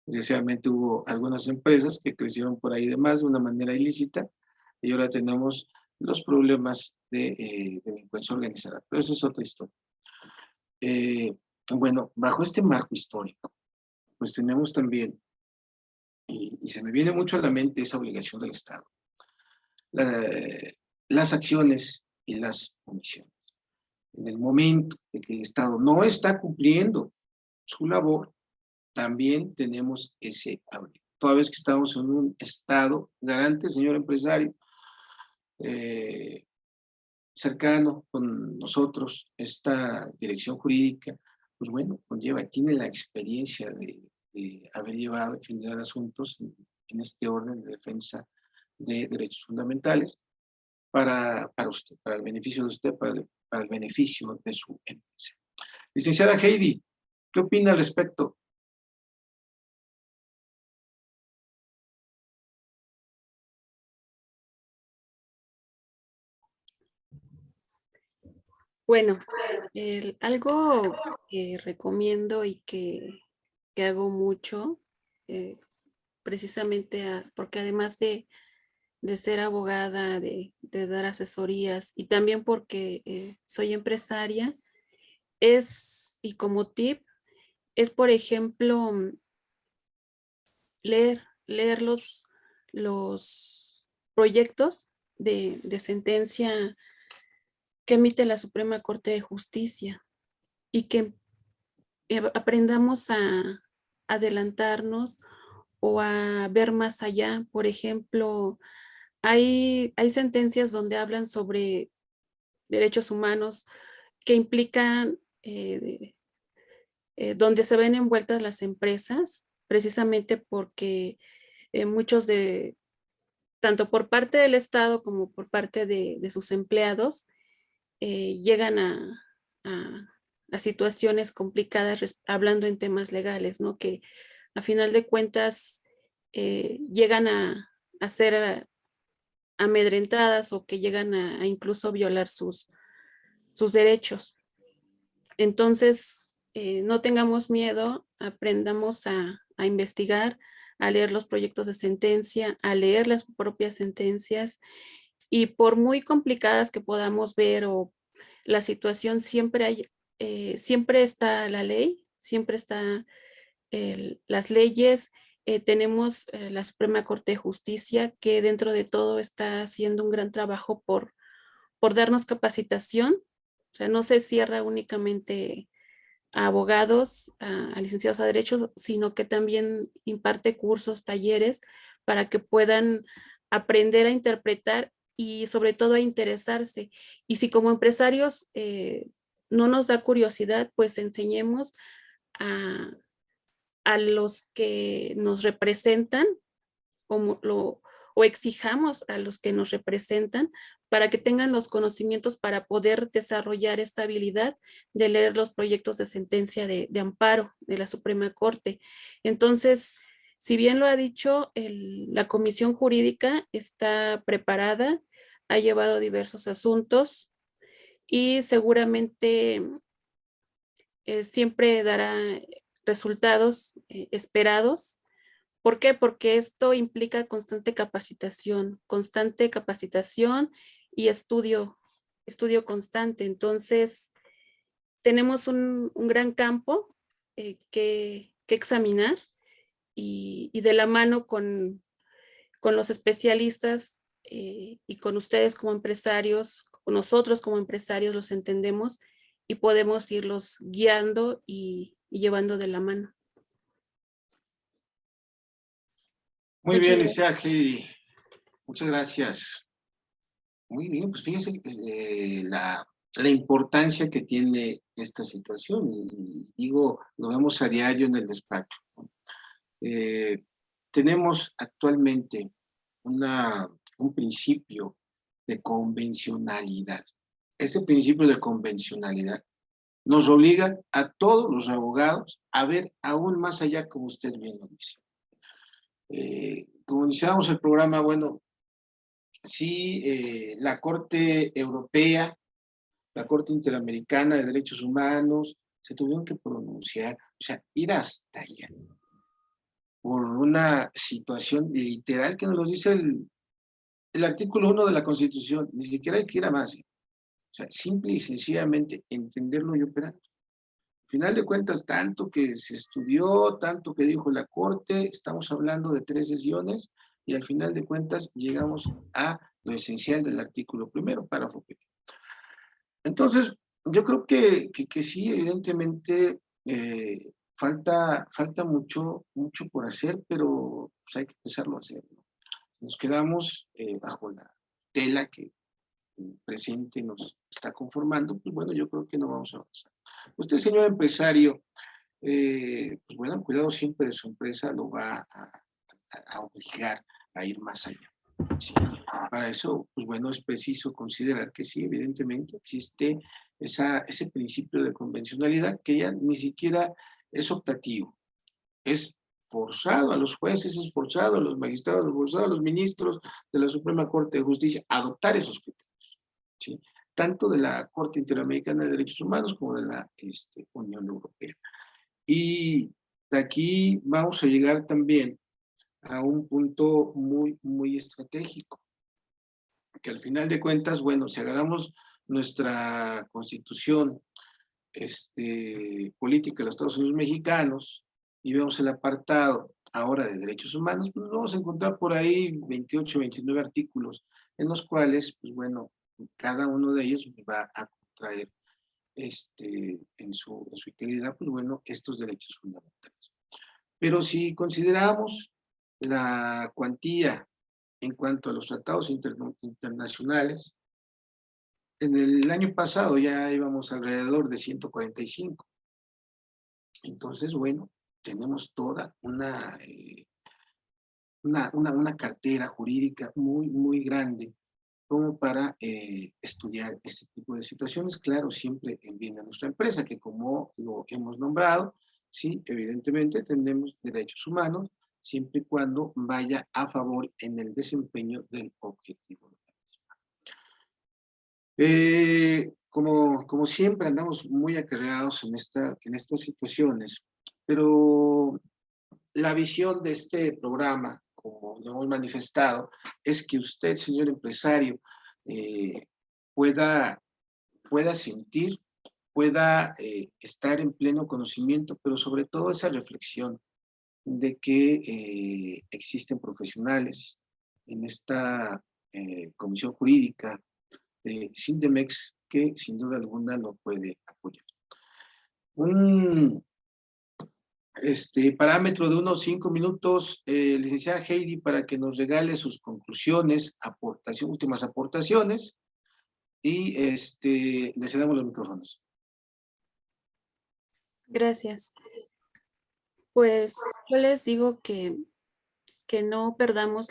A: Desgraciadamente hubo algunas empresas que crecieron por ahí de más de una manera ilícita y ahora tenemos los problemas de delincuencia organizada, pero eso es otra historia. Bueno, bajo este marco histórico, pues tenemos también, y se me viene mucho a la mente esa obligación del Estado, las acciones y las omisiones. En el momento de que el Estado no está cumpliendo su labor, también tenemos ese abrigo. Toda vez que estamos en un Estado garante, señor empresario, cercano con nosotros, esta dirección jurídica, pues bueno, tiene la experiencia de haber llevado infinidad de asuntos en este orden de defensa de derechos fundamentales para usted, para el beneficio de usted, para el beneficio de su empresa. Licenciada Heidi, ¿qué opina al respecto?
C: Bueno, algo que recomiendo y que hago mucho, eh, precisamente porque además de ser abogada, de dar asesorías y también porque soy empresaria, y como tip, es por ejemplo, leer los proyectos de sentencia que emite la Suprema Corte de Justicia y que aprendamos a adelantarnos o a ver más allá. Por ejemplo, hay sentencias donde hablan sobre derechos humanos que implican donde se ven envueltas las empresas, precisamente porque muchos tanto por parte del Estado como por parte de sus empleados, llegan a situaciones complicadas hablando en temas legales, ¿no? Que a final de cuentas llegan a ser amedrentadas o que llegan a incluso violar sus derechos. Entonces, no tengamos miedo, aprendamos a investigar, a leer los proyectos de sentencia, a leer las propias sentencias y por muy complicadas que podamos ver o la situación, siempre está la ley, siempre están las leyes. Tenemos la Suprema Corte de Justicia que dentro de todo está haciendo un gran trabajo por darnos capacitación. O sea, no se cierra únicamente a abogados, a licenciados a derechos, sino que también imparte cursos, talleres para que puedan aprender a interpretar y sobre todo a interesarse. Y si como empresarios no nos da curiosidad, pues enseñemos a los que nos representan o exijamos a los que nos representan para que tengan los conocimientos para poder desarrollar esta habilidad de leer los proyectos de sentencia de amparo de la Suprema Corte. Entonces, si bien lo ha dicho, la Comisión Jurídica está preparada, ha llevado diversos asuntos y seguramente siempre dará resultados esperados ¿Por qué? Porque esto implica constante capacitación y estudio constante. Entonces, tenemos un gran campo que examinar y de la mano con los especialistas y con ustedes como empresarios, con nosotros como empresarios los entendemos y podemos irlos guiando y llevando de la mano.
A: Muy
C: Muchas
A: bien,
C: gracias.
A: Isagi, muchas gracias. Muy bien, pues fíjense la importancia que tiene esta situación. Y digo, lo vemos a diario en el despacho. Tenemos actualmente un principio de convencionalidad. Ese principio de convencionalidad nos obliga a todos los abogados a ver aún más allá, como usted bien lo dice. Como iniciamos el programa, bueno, sí, la Corte Europea, la Corte Interamericana de Derechos Humanos, se tuvieron que pronunciar, o sea, ir hasta allá, por una situación literal que nos lo dice el artículo 1 de la Constitución, ni siquiera hay que ir a más. O sea, simple y sencillamente entenderlo y operar. Al final de cuentas, tanto que se estudió, tanto que dijo la Corte, estamos hablando de 3 sesiones, y al final de cuentas llegamos a lo esencial del artículo primero, párrafo primero. Entonces, yo creo que sí, evidentemente, falta mucho por hacer, pero pues, hay que empezarlo a hacer, ¿no? Nos quedamos bajo la tela que el presente nos está conformando, pues bueno, yo creo que no vamos a avanzar. Usted, señor empresario, pues bueno, el cuidado siempre de su empresa lo va a obligar a ir más allá. ¿Sí? Para eso, pues bueno, es preciso considerar que sí, evidentemente existe ese principio de convencionalidad que ya ni siquiera es optativo, es forzado a los jueces, es forzado a los magistrados, es forzado a los ministros de la Suprema Corte de Justicia a adoptar esos criterios, ¿sí? Tanto de la Corte Interamericana de Derechos Humanos como de la Unión Europea. Y de aquí vamos a llegar también a un punto muy, muy estratégico, que al final de cuentas, bueno, si agarramos nuestra constitución política de los Estados Unidos mexicanos y vemos el apartado ahora de derechos humanos, pues vamos a encontrar por ahí 28, 29 artículos en los cuales, pues bueno, cada uno de ellos va a contraer en su integridad, pues bueno, estos derechos fundamentales. Pero si consideramos la cuantía en cuanto a los tratados internacionales, en el año pasado ya íbamos alrededor de 145. Entonces, bueno, tenemos toda una cartera jurídica muy, muy grande como para estudiar este tipo de situaciones, claro, siempre en bien de nuestra empresa, que como lo hemos nombrado, sí, evidentemente tenemos derechos humanos, siempre y cuando vaya a favor en el desempeño del objetivo de la misma. Como siempre andamos muy acarreados en estas situaciones, pero la visión de este programa, como lo hemos manifestado, es que usted, señor empresario, pueda sentir, pueda estar en pleno conocimiento, pero sobre todo esa reflexión de que existen profesionales en esta comisión jurídica de Sindemex que sin duda alguna lo puede apoyar. Un parámetro de unos 5 minutos, licenciada Heidi, para que nos regale sus conclusiones, últimas aportaciones, y le cedemos los micrófonos.
C: Gracias. Pues yo les digo que no perdamos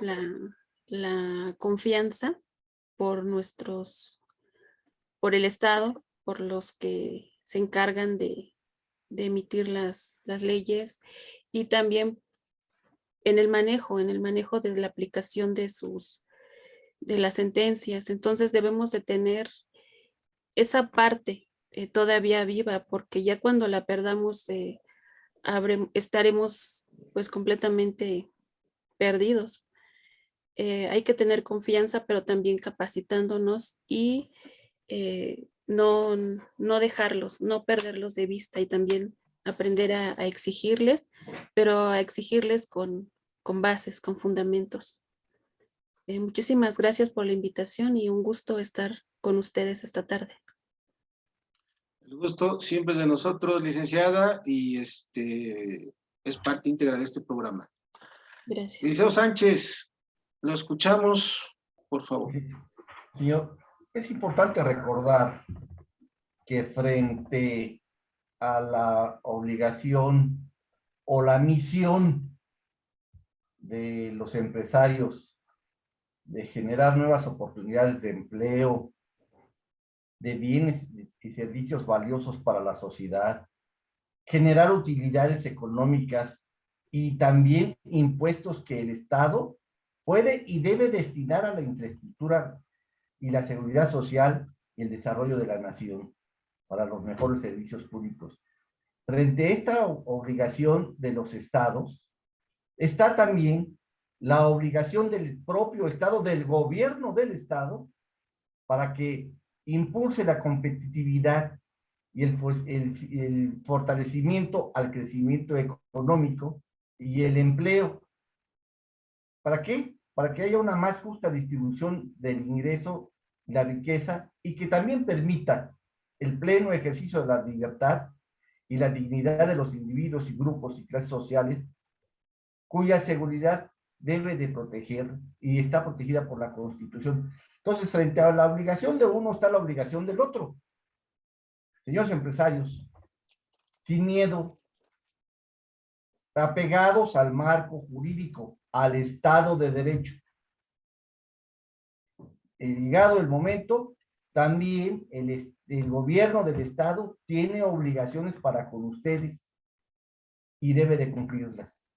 C: la confianza por el Estado, por los que se encargan de emitir las leyes, y también en el manejo de la aplicación de las sentencias. Entonces debemos de tener esa parte todavía viva, porque ya cuando la perdamos estaremos pues completamente perdidos. Hay que tener confianza, pero también capacitándonos y no dejarlos, no perderlos de vista y también aprender a exigirles, pero a exigirles con bases, con fundamentos. Muchísimas gracias por la invitación y un gusto estar con ustedes esta tarde.
A: El gusto siempre es de nosotros, licenciada, y es parte íntegra de este programa.
C: Gracias.
A: Liceo Sánchez, lo escuchamos, por favor.
D: Sí, señor, es importante recordar que frente a la obligación o la misión de los empresarios de generar nuevas oportunidades de empleo, de bienes y servicios valiosos para la sociedad, generar utilidades económicas y también impuestos que el Estado puede y debe destinar a la infraestructura y la seguridad social y el desarrollo de la nación para los mejores servicios públicos. Frente a esta obligación de los estados, está también la obligación del propio Estado, del gobierno del Estado, para que impulse la competitividad y el fortalecimiento al crecimiento económico y el empleo. ¿Para qué? Para que haya una más justa distribución del ingreso y la riqueza y que también permita el pleno ejercicio de la libertad y la dignidad de los individuos y grupos y clases sociales cuya seguridad debe de proteger y está protegida por la Constitución. Entonces, frente a la obligación de uno está la obligación del otro. Señores empresarios, sin miedo, apegados al marco jurídico, al Estado de Derecho. Llegado el momento, también el gobierno del Estado tiene obligaciones para con ustedes y debe de cumplirlas.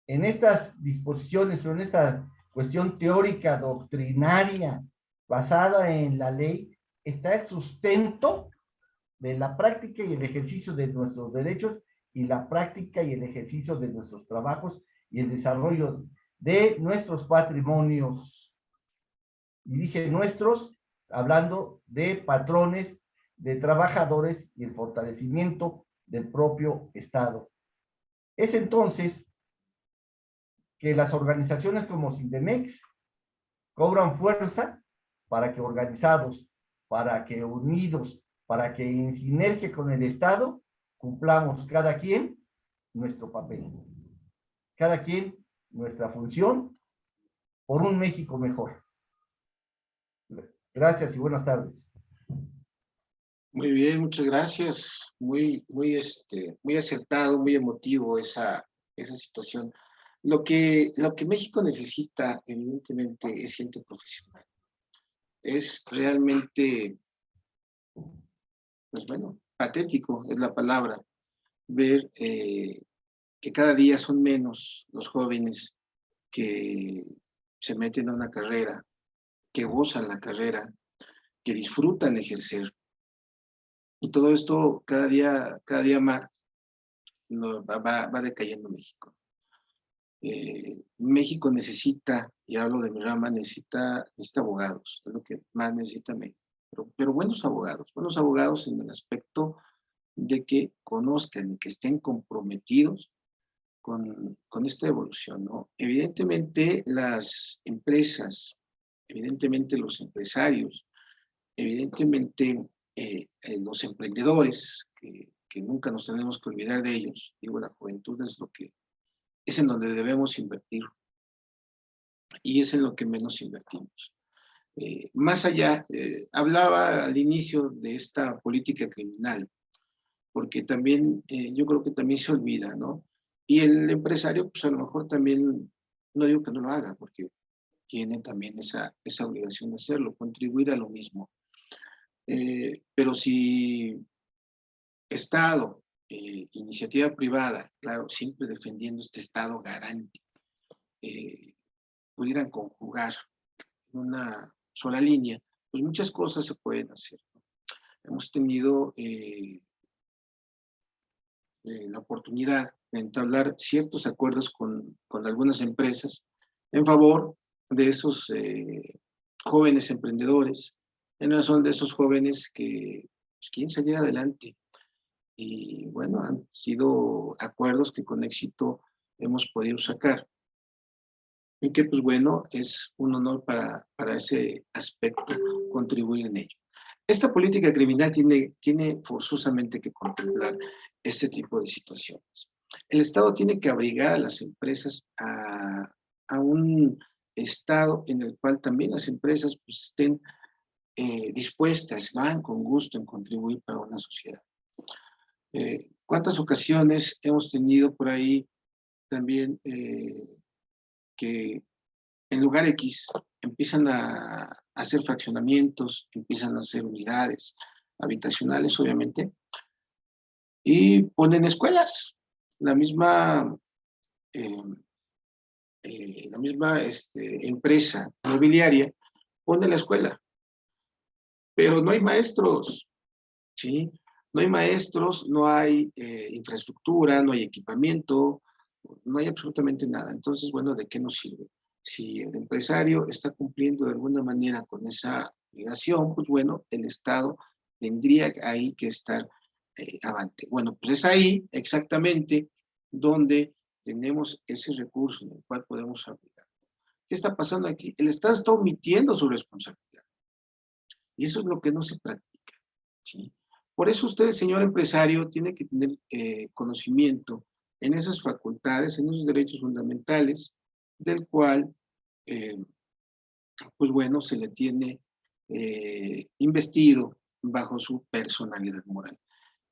D: En estas disposiciones o en esta cuestión teórica, doctrinaria, basada en la ley, está el sustento de la práctica y el ejercicio de nuestros derechos y la práctica y el ejercicio de nuestros trabajos y el desarrollo de nuestros patrimonios. Y dije nuestros, hablando de patrones, de trabajadores y el fortalecimiento del propio Estado. Es entonces que las organizaciones como Sindemex cobran fuerza para que organizados, para que unidos, para que en sinergia con el Estado cumplamos cada quien nuestro papel, cada quien nuestra función por un México mejor. Gracias y buenas tardes.
A: Muy bien, muchas gracias. Muy acertado, muy emotivo esa situación. Lo que México necesita, evidentemente, es gente profesional. Es realmente, pues bueno, patético es la palabra, ver que cada día son menos los jóvenes que se meten a una carrera, que gozan la carrera, que disfrutan ejercer. Y todo esto cada día más va decayendo México. México necesita, y hablo de mi rama, necesita abogados, es lo que más necesita México. Pero buenos abogados en el aspecto de que conozcan y que estén comprometidos con esta evolución, ¿no? Evidentemente las empresas, evidentemente los empresarios, evidentemente los emprendedores, que nunca nos tenemos que olvidar de ellos, digo, la juventud es en donde debemos invertir y es en lo que menos invertimos. Más allá, hablaba al inicio de esta política criminal, porque también, yo creo que también se olvida, ¿no? Y el empresario, pues a lo mejor también, no digo que no lo haga, porque tiene también esa obligación de hacerlo, contribuir a lo mismo. Pero si Estado, iniciativa privada, claro, siempre defendiendo este Estado garante, pudieran conjugar en una sola línea, pues muchas cosas se pueden hacer, ¿no? Hemos tenido la oportunidad entablar ciertos acuerdos con algunas empresas en favor de esos jóvenes emprendedores, en razón de esos jóvenes que pues, quieren salir adelante. Y bueno, han sido acuerdos que con éxito hemos podido sacar. Y que pues bueno, es un honor para ese aspecto contribuir en ello. Esta política criminal tiene forzosamente que contemplar este tipo de situaciones. El Estado tiene que abrigar a las empresas a un estado en el cual también las empresas pues, estén dispuestas, van con gusto en contribuir para una sociedad. ¿Cuántas ocasiones hemos tenido por ahí también que en lugar X empiezan a hacer fraccionamientos, empiezan a hacer unidades habitacionales, obviamente, y ponen escuelas? La misma empresa inmobiliaria pone la escuela, pero no hay maestros, ¿sí? No hay maestros, no hay infraestructura, no hay equipamiento, no hay absolutamente nada. Entonces, bueno, ¿de qué nos sirve? Si el empresario está cumpliendo de alguna manera con esa obligación, pues bueno, el Estado tendría ahí que estar avante. Bueno, pues es ahí exactamente donde tenemos ese recurso en el cual podemos aplicar. ¿Qué está pasando aquí? El Estado está omitiendo su responsabilidad. Y eso es lo que no se practica, ¿sí? Por eso usted, señor empresario, tiene que tener conocimiento en esas facultades, en esos derechos fundamentales, del cual, pues bueno, se le tiene investido bajo su personalidad moral.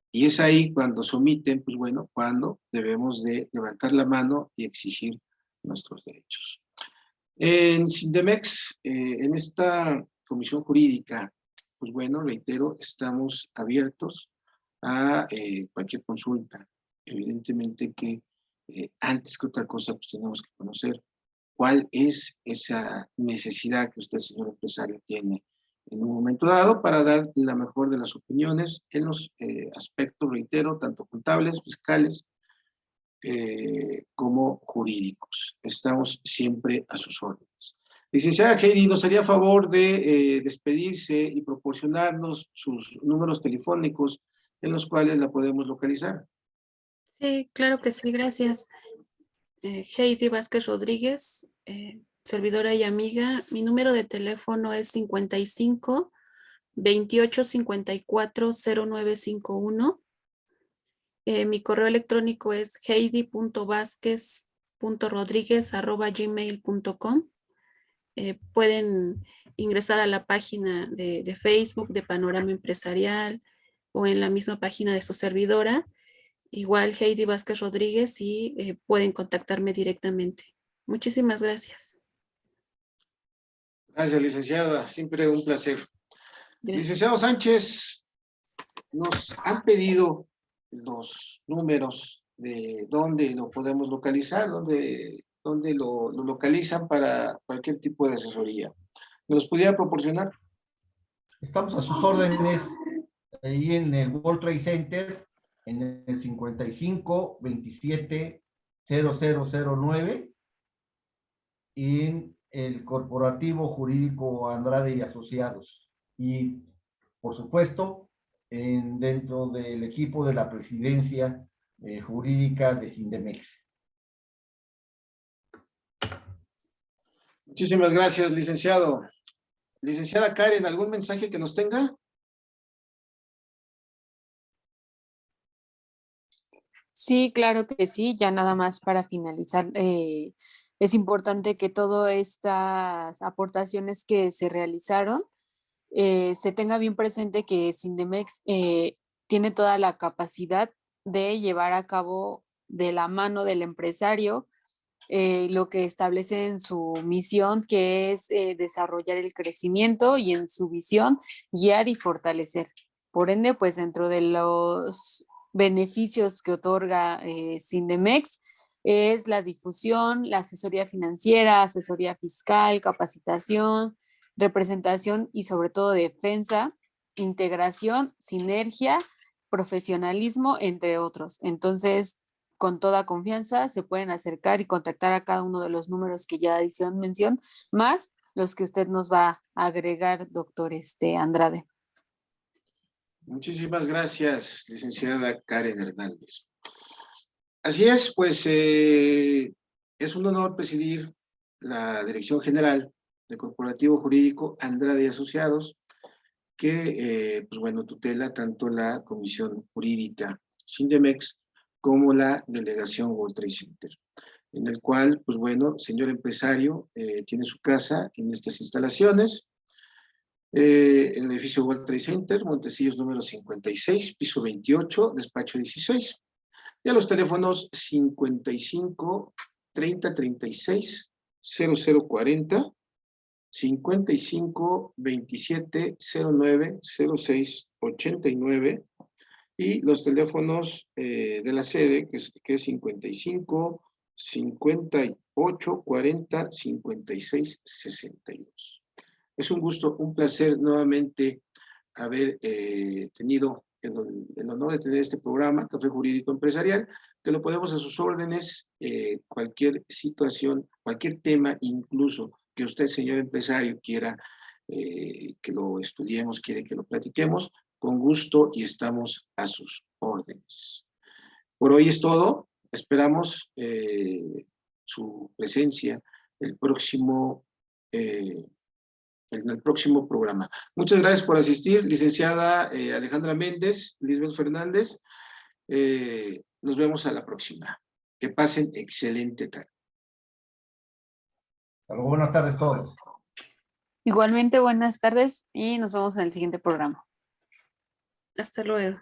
A: Y es ahí cuando se omiten, pues bueno, cuando debemos de levantar la mano y exigir nuestros derechos. En Sindemex, en esta comisión jurídica, pues bueno, reitero, estamos abiertos a cualquier consulta. Evidentemente que antes que otra cosa, pues tenemos que conocer cuál es esa necesidad que usted, señor empresario, tiene en un momento dado para dar la mejor de las opiniones en los aspectos, reitero, tanto contables, fiscales, como jurídicos. Estamos siempre a sus órdenes. Licenciada Heidi, ¿nos haría favor de despedirse y proporcionarnos sus números telefónicos en los cuales la podemos localizar?
C: Sí, claro que sí, gracias. Heidi Vázquez Rodríguez, servidora y amiga. Mi número de teléfono es 55 28 54 0951. Mi correo electrónico es heidi.vasquez.rodriguez@gmail.com. Pueden ingresar a la página de Facebook de Panorama Empresarial o en la misma página de su servidora, igual Heidi Vázquez Rodríguez, y pueden contactarme directamente. Muchísimas gracias.
A: Gracias, licenciada. Siempre un placer.
C: Gracias.
A: Licenciado Sánchez, nos han pedido los números de dónde lo podemos localizar, dónde lo localizan para cualquier tipo de asesoría. ¿Me los pudiera proporcionar?
D: Estamos a sus órdenes ahí en el World Trade Center, en el 55 27 0009, y en el Corporativo Jurídico Andrade y Asociados. Y, por supuesto, dentro del equipo de la presidencia jurídica de Sindemex.
A: Muchísimas gracias, licenciado. Licenciada Karen, ¿algún mensaje que nos tenga?
B: Sí, claro que sí. Ya nada más para finalizar, es importante que todas estas aportaciones que se realizaron se tenga bien presente que Sindemex tiene toda la capacidad de llevar a cabo de la mano del empresario lo que establece en su misión, que es desarrollar el crecimiento, y en su visión guiar y fortalecer. Por ende, pues dentro de los beneficios que otorga Sindemex es la difusión, la asesoría financiera, asesoría fiscal, capacitación, representación y sobre todo defensa, integración, sinergia, profesionalismo, entre otros. Entonces, con toda confianza se pueden acercar y contactar a cada uno de los números que ya hicieron mención, más los que usted nos va a agregar, doctor Andrade.
A: Muchísimas gracias, licenciada Karen Hernández. Así es, pues es un honor presidir la Dirección General de Corporativo Jurídico Andrade y Asociados, que, pues bueno, tutela tanto la Comisión Jurídica Sindemex como la Delegación World Trade Center, en el cual, pues bueno, señor empresario, tiene su casa en estas instalaciones, en el edificio World Trade Center, Montecillos número 56, piso 28, despacho 16, y a los teléfonos 55 30 36 0040, 55 27 09 06 89, y los teléfonos de la sede, que es 55 58 40 56 62. Es un gusto, un placer nuevamente haber tenido el honor de tener este programa, Café Jurídico Empresarial, que lo ponemos a sus órdenes, cualquier situación, cualquier tema, incluso que usted, señor empresario, quiera que lo estudiemos, quiere que lo platiquemos, con gusto y estamos a sus órdenes. Por hoy es todo. Esperamos su presencia en el próximo programa. Muchas gracias por asistir, licenciada Alejandra Méndez, Lisbeth Fernández. Nos vemos a la próxima. Que pasen excelente tarde.
D: Hasta luego, buenas tardes todos.
B: Igualmente, buenas tardes y nos vemos en el siguiente programa.
C: Hasta luego.